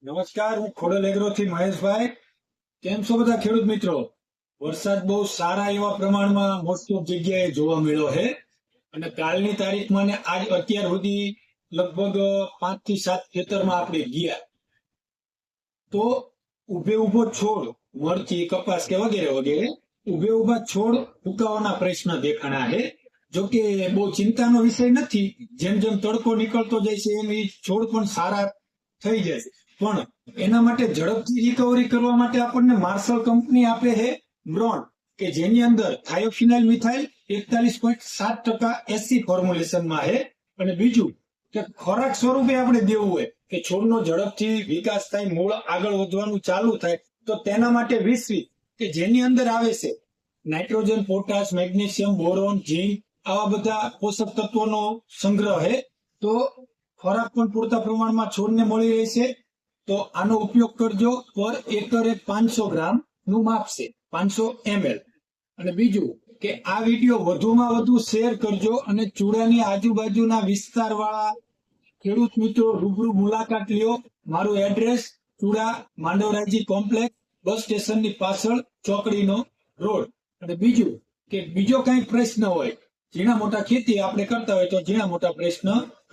નમસ્કાર, હું ખોડલ એગ્રો થી મહેશભાઈ. કેમ છો બધા ખેડૂત મિત્રો? વરસાદ બહુ સારા એવા પ્રમાણમાં મોસ્ટ ઓફ જગ્યાએ જોવા મળ્યો છે અને કાલની તારીખમાં ને આજ અત્યાર સુધી લગભગ 5 થી 7 ખેતરમાં આપણે ગયા તો ઉભે ઉભો છોડ, મરચી, કપાસ કે વગેરે વગેરે ઉભે ઉભા છોડ ફૂંકાવાના પ્રશ્ન દેખાણા છે. જોકે બહુ ચિંતાનો વિષય નથી. જેમ જેમ તડકો નીકળતો જાય છે એમ એ છોડ પણ સારા થઈ જાય. પણ એના માટે ઝડપથી રિકવરી કરવા માટે આપણને માર્શલ કંપની આપે છે બ્રોન, કે જેની અંદર થાયોફિનાઇલ મિથાઇલ 41.7% એસી ફોર્મ્યુલેશનમાં છે. અને બીજું કે ખોરાક સ્વરૂપે આપણે દેવું હોય કે છોડનો ઝડપથી વિકાસ થાય, મૂળ આગળ વધવાનું ચાલુ થાય, તો તેના માટે 20 કે જેની અંદર આવે છે નાઇટ્રોજન, પોટાશ, મેગ્નેશિયમ, બોરોન, ઝીંક, આવા બધા પોષક તત્વોનો સંગ્રહ છે. તો ખોરાક પણ પૂરતા પ્રમાણમાં છોડને મળી રહેશે. તો આનો ઉપયોગ કરજો. પર એકરે 500 ગ્રામ નું માપ છે, 500 ml. અને બીજું કે આ વિડીયો વધુમાં વધુ શેર કરજો અને ચૂડાની આજુબાજુના વિસ્તાર વાળા ખેડૂત મિત્રો રૂબરૂ મુલાકાત લ્યો. મારું એડ્રેસ ચૂડા માંડવરાયજી કોમ્પ્લેક્સ, બસ સ્ટેશનની પાછળ, ચોકડીનો રોડ. અને બીજું કે બીજો કઈ પ્રશ્ન હોય, ઝીણા મોટા ખેતી આપણે કરતા હોય તો ઝીણા મોટા પ્રશ્ન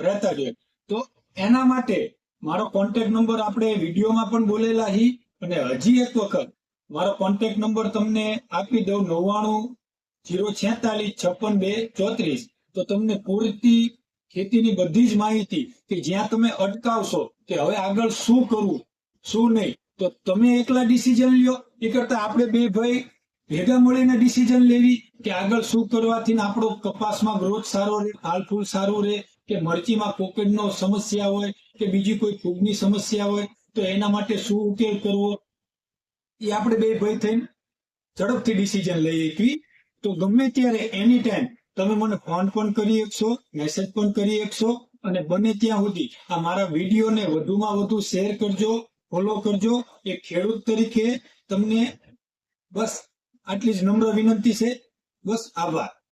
રહેતા જ હોય, તો એના માટે મારો કોન્ટેક્ટ નંબર આપણે વિડીયોમાં પણ બોલેલા હી. અને હજી એક વખત મારો કોન્ટેક્ટ નંબર તમને આપી દઉં, 99 046 56 2 34. તો તમને પૂરતી ખેતીની બધી જ માહિતી, કે જ્યાં તમે અટકાવશો કે હવે આગળ શું કરવું શું નહીં, તો તમે એકલા ડિસિઝન લ્યો એ કરતા આપણે બે ભાઈ ભેગા મળીને ડિસિઝન લેવી કે આગળ શું કરવાથી આપણો કપાસમાં ગ્રોથ સારો રહે, ફાલ ફૂલ સારું રહે, કે મરચીમાં પોકેટનો સમસ્યા હોય કે બીજી કોઈ ફૂગની સમસ્યા હોય તો એના માટે શું ઉકેલ કરવો, એ આપણે બે ભાઈ થઈને ઝડપથી ડિસિઝન લઈ શકવી. તો ગમે ત્યારે એની ટાઈમ તમે મને ફોન પણ કરી શકશો, મેસેજ પણ કરી શકશો. અને બને ત્યાં સુધી આ મારા વિડીયોને વધુમાં વધુ શેર કરજો, ફોલો કરજો. એક ખેડૂત તરીકે તમને બસ આટલી જ નમ્ર વિનંતી છે. બસ, આભાર.